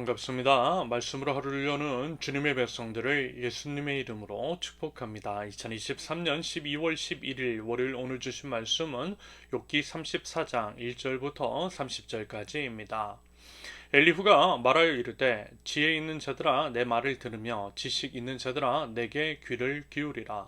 반갑습니다. 말씀으로 하루를 여는 주님의 백성들을 예수님의 이름으로 축복합니다. 2023년 12월 11일 월요일 오늘 주신 말씀은 욥기 34장 1절부터 30절까지입니다. 엘리후가 말하여 이르되 지혜 있는 자들아 내 말을 들으며 지식 있는 자들아 내게 귀를 기울이라.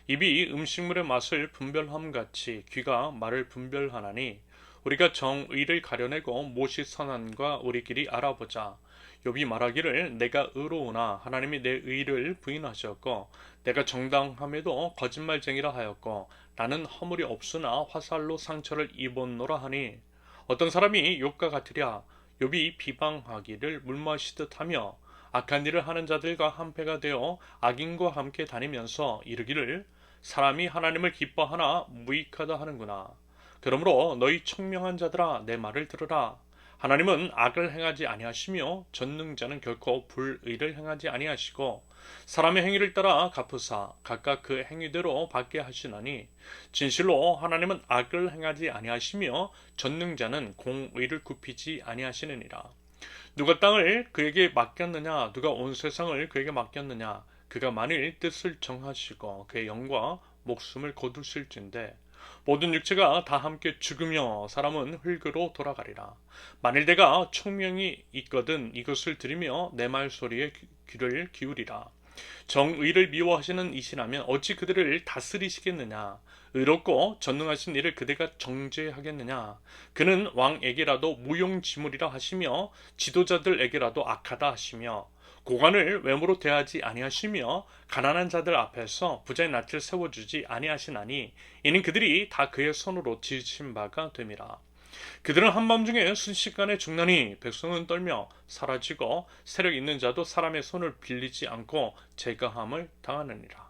입이 음식물의 맛을 분별함같이 귀가 말을 분별하나니 우리가 정의를 가려내고 무엇이 선한과 우리끼리 알아보자. 욥이 말하기를 내가 의로우나 하나님이 내 의를 부인하셨고 내가 정당함에도 거짓말쟁이라 하였고 나는 허물이 없으나 화살로 상처를 입었노라 하니 어떤 사람이 욥과 같으랴. 욥이 비방하기를 물마시듯 하며 악한 일을 하는 자들과 한패가 되어 악인과 함께 다니면서 이르기를 사람이 하나님을 기뻐하나 무익하다 하는구나. 그러므로 너희 청명한 자들아 내 말을 들으라. 하나님은 악을 행하지 아니하시며 전능자는 결코 불의를 행하지 아니하시고 사람의 행위를 따라 갚으사 각각 그 행위대로 받게 하시나니 진실로 하나님은 악을 행하지 아니하시며 전능자는 공의를 굽히지 아니하시느니라. 누가 땅을 그에게 맡겼느냐 누가 온 세상을 그에게 맡겼느냐 그가 만일 뜻을 정하시고 그의 영과 목숨을 거두실진데 모든 육체가 다 함께 죽으며 사람은 흙으로 돌아가리라. 만일 내가 총명이 있거든 이것을 들으며 내 말소리에 귀를 기울이라. 정의를 미워하시는 이시라면 어찌 그들을 다스리시겠느냐. 의롭고 전능하신 이를 그대가 정죄하겠느냐. 그는 왕에게라도 무용지물이라 하시며 지도자들에게라도 악하다 하시며 고관을 외모로 대하지 아니하시며 가난한 자들 앞에서 부자의 낯을 세워주지 아니하시나니 이는 그들이 다 그의 손으로 지으신 바가 됨이라. 그들은 한밤중에 순식간에 죽나니 백성은 떨며 사라지고 세력 있는 자도 사람의 손을 빌리지 않고 제거함을 당하느니라.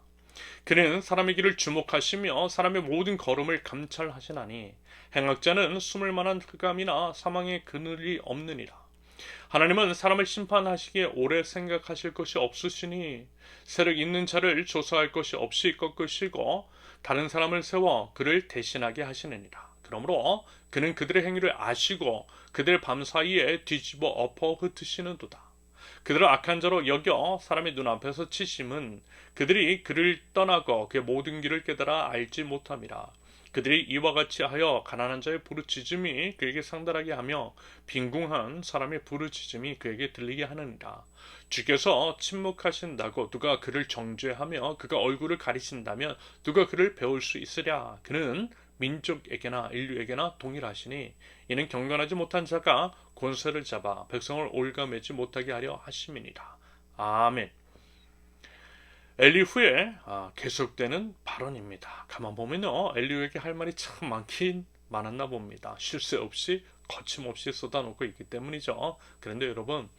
그는 사람의 길을 주목하시며 사람의 모든 걸음을 감찰하시나니 행악자는 숨을 만한 흑암이나 사망의 그늘이 없느니라. 하나님은 사람을 심판하시기에 오래 생각하실 것이 없으시니 세력 있는 자를 조사할 것이 없이 꺾으시고 다른 사람을 세워 그를 대신하게 하시느니라. 그러므로 그는 그들의 행위를 아시고 그들 밤사이에 뒤집어 엎어 흩으시는도다. 그들을 악한 자로 여겨 사람의 눈앞에서 치심은 그들이 그를 떠나고 그의 모든 길을 깨달아 알지 못함이라. 그들이 이와 같이 하여 가난한 자의 부르짖음이 그에게 상달하게 하며 빈궁한 사람의 부르짖음이 그에게 들리게 하느니라. 주께서 침묵하신다고 누가 그를 정죄하며 그가 얼굴을 가리신다면 누가 그를 배울 수 있으랴. 그는 민족에게나 인류에게나 동일하시니 이는 경건하지 못한 자가 권세를 잡아 백성을 올가매지 못하게 하려 하심이니라. 아멘. 엘리후의 계속되는 발언입니다. 가만 보면요, 엘리후에게 할 말이 참 많긴 많았나 봅니다. 쉴 새 없이 거침없이 쏟아놓고 있기 때문이죠. 그런데 여러분,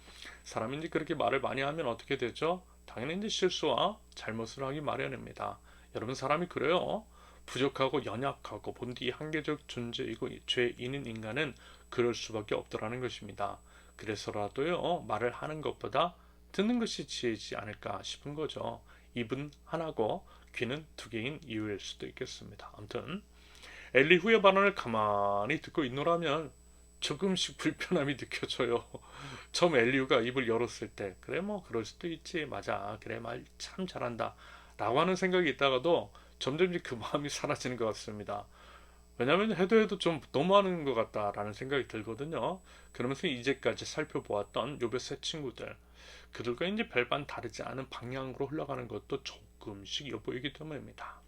사람이 이제 그렇게 말을 많이 하면 어떻게 되죠? 당연히 이제 실수와 잘못을 하기 마련입니다. 여러분, 사람이 그래요. 부족하고 연약하고 본디 한계적 존재이고 죄인인 인간은 그럴 수밖에 없더라는 것입니다. 그래서라도요, 말을 하는 것보다 듣는 것이 지혜지 않을까 싶은 거죠. 입은 하나고 귀는 두 개인 이유일 수도 있겠습니다. 아무튼 엘리후의 발언을 가만히 듣고 있노라면 조금씩 불편함이 느껴져요. 처음 엘리후가 입을 열었을 때 그래 뭐 그럴 수도 있지 맞아 그래 말 참 잘한다 라고 하는 생각이 있다가도 점점 그 마음이 사라지는 것 같습니다. 왜냐하면 해도 좀 너무하는 것 같다라는 생각이 들거든요. 그러면서 이제까지 살펴보았던 욥의 세 친구들 그들과 이제 별반 다르지 않은 방향으로 흘러가는 것도 조금씩 엿보이기 때문입니다.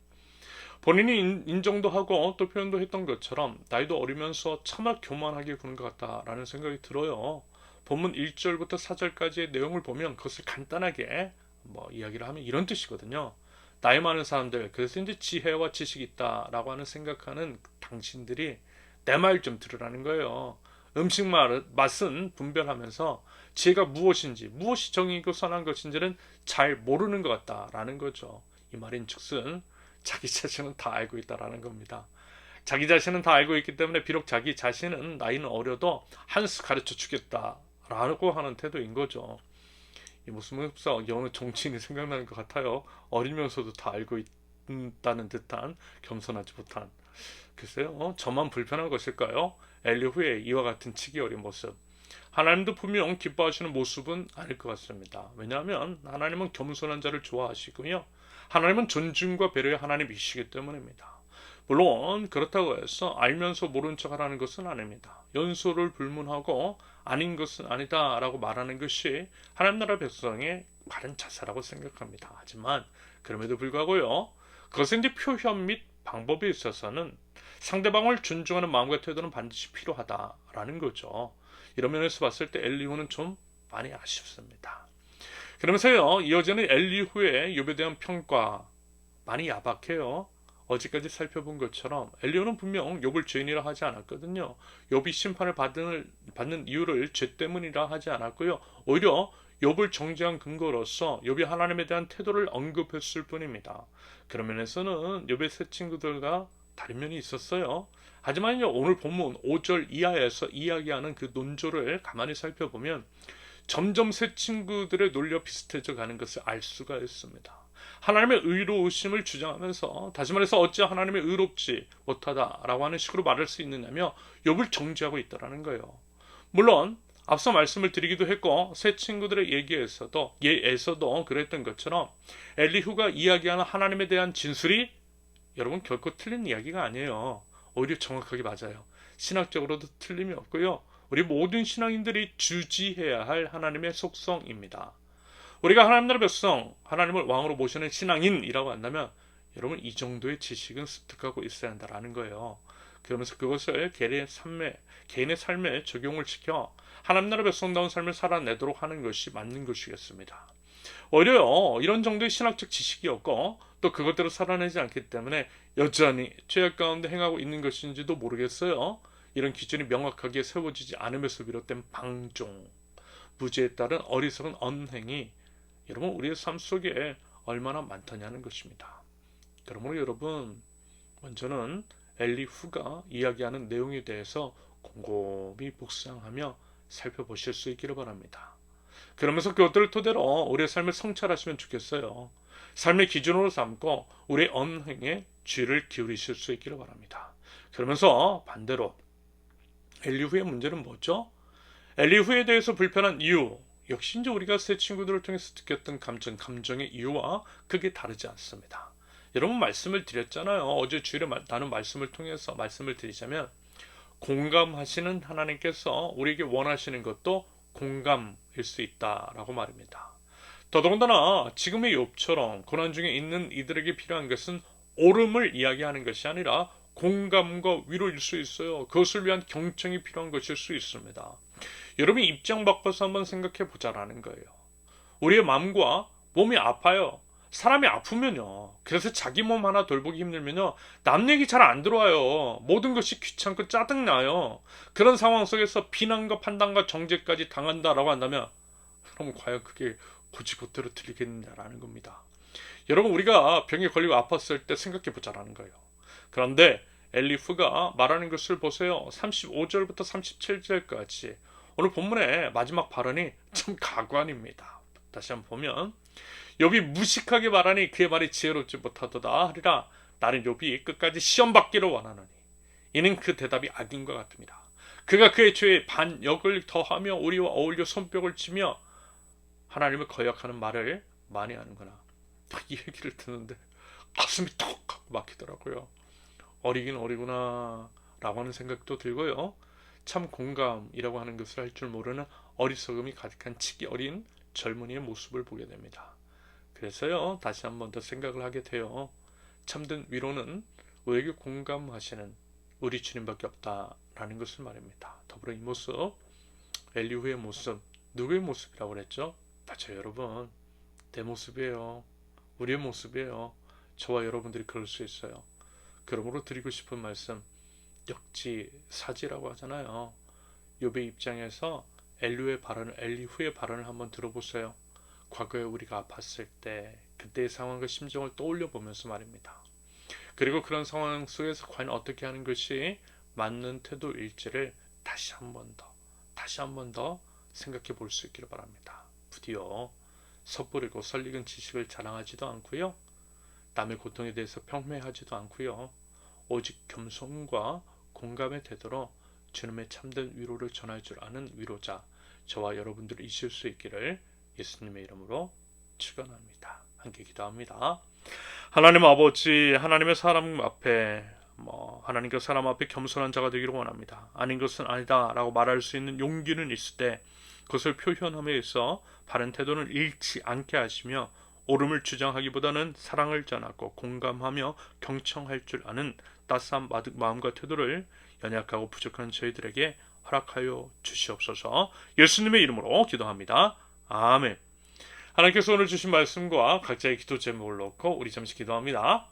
본인이 인정도 하고 또 표현도 했던 것처럼 나이도 어리면서 차마 교만하게 구는 것 같다라는 생각이 들어요. 본문 1절부터 4절까지의 내용을 보면 그것을 간단하게 이야기를 하면 이런 뜻이거든요. 나이 많은 사람들, 그래서 이제 지혜와 지식이 있다라고 하는 생각하는 당신들이 내 말 좀 들으라는 거예요. 음식 맛은 분별하면서 지혜가 무엇인지, 무엇이 정의이고 선한 것인지는 잘 모르는 것 같다라는 거죠. 이 말인즉슨 자기 자신은 다 알고 있다라는 겁니다. 자기 자신은 다 알고 있기 때문에 비록 자기 자신은 나이는 어려도 한 수 가르쳐 주겠다라고 하는 태도인 거죠. 이 무슨 어느 정치인이 생각나는 것 같아요. 어리면서도 다 알고 있다는 듯한 겸손하지 못한. 글쎄요, 저만 불편한 것일까요? 엘리후의 이와 같은 치기 어린 모습. 하나님도 분명 기뻐하시는 모습은 아닐 것 같습니다. 왜냐하면 하나님은 겸손한 자를 좋아하시고요. 하나님은 존중과 배려의 하나님이시기 때문입니다. 물론 그렇다고 해서 알면서 모른 척하라는 것은 아닙니다. 연소를 불문하고 아닌 것은 아니다라고 말하는 것이 하나님 나라 백성의 바른 자세라고 생각합니다. 하지만 그럼에도 불구하고요. 그것은 이제 표현 및 방법에 있어서는 상대방을 존중하는 마음과 태도는 반드시 필요하다라는 거죠. 이런 면에서 봤을 때 엘리후는 좀 많이 아쉽습니다. 그러면서요, 이어지는 엘리후의 욥에 대한 평가 많이 야박해요. 어제까지 살펴본 것처럼 엘리후는 분명 욥을 죄인이라 하지 않았거든요. 욥이 심판을 받는 이유를 죄 때문이라 하지 않았고요. 오히려 욥을 정죄한 근거로서 욥이 하나님에 대한 태도를 언급했을 뿐입니다. 그런 면에서는 욥의 세 친구들과 다른 면이 있었어요. 하지만요, 오늘 본문 5절 이하에서 이야기하는 그 논조를 가만히 살펴보면 점점 세 친구들의 논리와 비슷해져 가는 것을 알 수가 있습니다. 하나님의 의로우심을 주장하면서 다시 말해서 어찌 하나님의 의롭지 못하다라고 하는 식으로 말할 수 있느냐며 욥을 정죄하고 있다라는 거예요. 물론 앞서 말씀을 드리기도 했고 세 친구들의 예에서도 그랬던 것처럼 엘리후가 이야기하는 하나님에 대한 진술이 여러분 결코 틀린 이야기가 아니에요. 오히려 정확하게 맞아요. 신학적으로도 틀림이 없고요. 우리 모든 신앙인들이 주지해야 할 하나님의 속성입니다. 우리가 하나님 나라 백성, 하나님을 왕으로 모시는 신앙인이라고 한다면 여러분 이 정도의 지식은 습득하고 있어야 한다라는 거예요. 그러면서 그것을 개인의 삶에 적용을 시켜 하나님 나라 백성다운 삶을 살아내도록 하는 것이 맞는 것이겠습니다. 오히려 이런 정도의 신학적 지식이 없고 또 그것대로 살아내지 않기 때문에 여전히 죄악 가운데 행하고 있는 것인지도 모르겠어요. 이런 기준이 명확하게 세워지지 않음에서 비롯된 방종, 무지에 따른 어리석은 언행이 여러분 우리의 삶 속에 얼마나 많다냐는 것입니다. 그러므로 여러분 먼저는 엘리후가 이야기하는 내용에 대해서 곰곰이 묵상하며 살펴보실 수 있기를 바랍니다. 그러면서 그것들을 토대로 우리의 삶을 성찰하시면 좋겠어요. 삶의 기준으로 삼고 우리의 언행에 귀를 기울이실 수 있기를 바랍니다. 그러면서 반대로 엘리후의 문제는 뭐죠? 엘리후에 대해서 불편한 이유 역시 이제 우리가 새 친구들을 통해서 느꼈던 감정의 이유와 크게 다르지 않습니다. 여러분 말씀을 드렸잖아요. 어제 주일에 나눈 말씀을 통해서 말씀을 드리자면 공감하시는 하나님께서 우리에게 원하시는 것도 공감일 수 있다라고 말입니다. 더더군다나 지금의 욥처럼 고난 중에 있는 이들에게 필요한 것은 옳음을 이야기하는 것이 아니라 공감과 위로일 수 있어요. 그것을 위한 경청이 필요한 것일 수 있습니다. 여러분 입장 바꿔서 한번 생각해 보자라는 거예요. 우리의 마음과 몸이 아파요. 사람이 아프면요. 그래서 자기 몸 하나 돌보기 힘들면요. 남 얘기 잘 안 들어와요. 모든 것이 귀찮고 짜증나요. 그런 상황 속에서 비난과 판단과 정죄까지 당한다라고 한다면 그럼 과연 그게 고지고대로 들리겠느냐라는 겁니다. 여러분 우리가 병에 걸리고 아팠을 때 생각해 보자라는 거예요. 그런데 엘리후가 말하는 것을 보세요. 35절부터 37절까지 오늘 본문의 마지막 발언이 참 가관입니다. 다시 한번 보면 욥이 무식하게 말하니 그의 말이 지혜롭지 못하도다 하리라. 나는 욥이 끝까지 시험 받기를 원하노니 이는 그 대답이 악인 것 같습니다. 그가 그의 죄에 반역을 더하며 우리와 어울려 손뼉을 치며 하나님을 거역하는 말을 많이 하는구나. 이 얘기를 듣는데 가슴이 톡 하고 막히더라고요. 어리긴 어리구나 라고 하는 생각도 들고요. 참 공감이라고 하는 것을 할 줄 모르는 어리석음이 가득한 치기 어린 젊은이의 모습을 보게 됩니다. 그래서요 다시 한 번 더 생각을 하게 돼요. 참된 위로는 우리에게 공감하시는 우리 주님밖에 없다라는 것을 말입니다. 더불어 이 모습 엘리후의 모습 누구의 모습이라고 그랬죠? 맞아요 여러분. 내 모습이에요. 우리의 모습이에요. 저와 여러분들이 그럴 수 있어요. 그러므로 드리고 싶은 말씀 역지사지라고 하잖아요. 욥의 입장에서 엘리후의 발언을 한번 들어보세요. 과거에 우리가 아팠을 때 그때의 상황과 심정을 떠올려 보면서 말입니다. 그리고 그런 상황 속에서 과연 어떻게 하는 것이 맞는 태도일지를 다시 한 번 더 생각해 볼 수 있기를 바랍니다. 부디어 섣부르고 설익은 지식을 자랑하지도 않고요. 남의 고통에 대해서 평회하지도 않고요. 오직 겸손과 공감의 태도로 주님의 참된 위로를 전할 줄 아는 위로자 저와 여러분들이 있을 수 있기를 예수님의 이름으로 축원합니다. 함께 기도합니다. 하나님 아버지, 하나님의 사람 앞에 하나님께 사람 앞에 겸손한 자가 되기를 원합니다. 아닌 것은 아니다라고 말할 수 있는 용기는 있을 때 그것을 표현함에 있어 바른 태도는 잃지 않게 하시며 옳음을 주장하기보다는 사랑을 전하고 공감하며 경청할 줄 아는 따스한 마음과 태도를 연약하고 부족한 저희들에게 허락하여 주시옵소서. 예수님의 이름으로 기도합니다. 아멘. 하나님께서 오늘 주신 말씀과 각자의 기도 제목을 놓고 우리 잠시 기도합니다.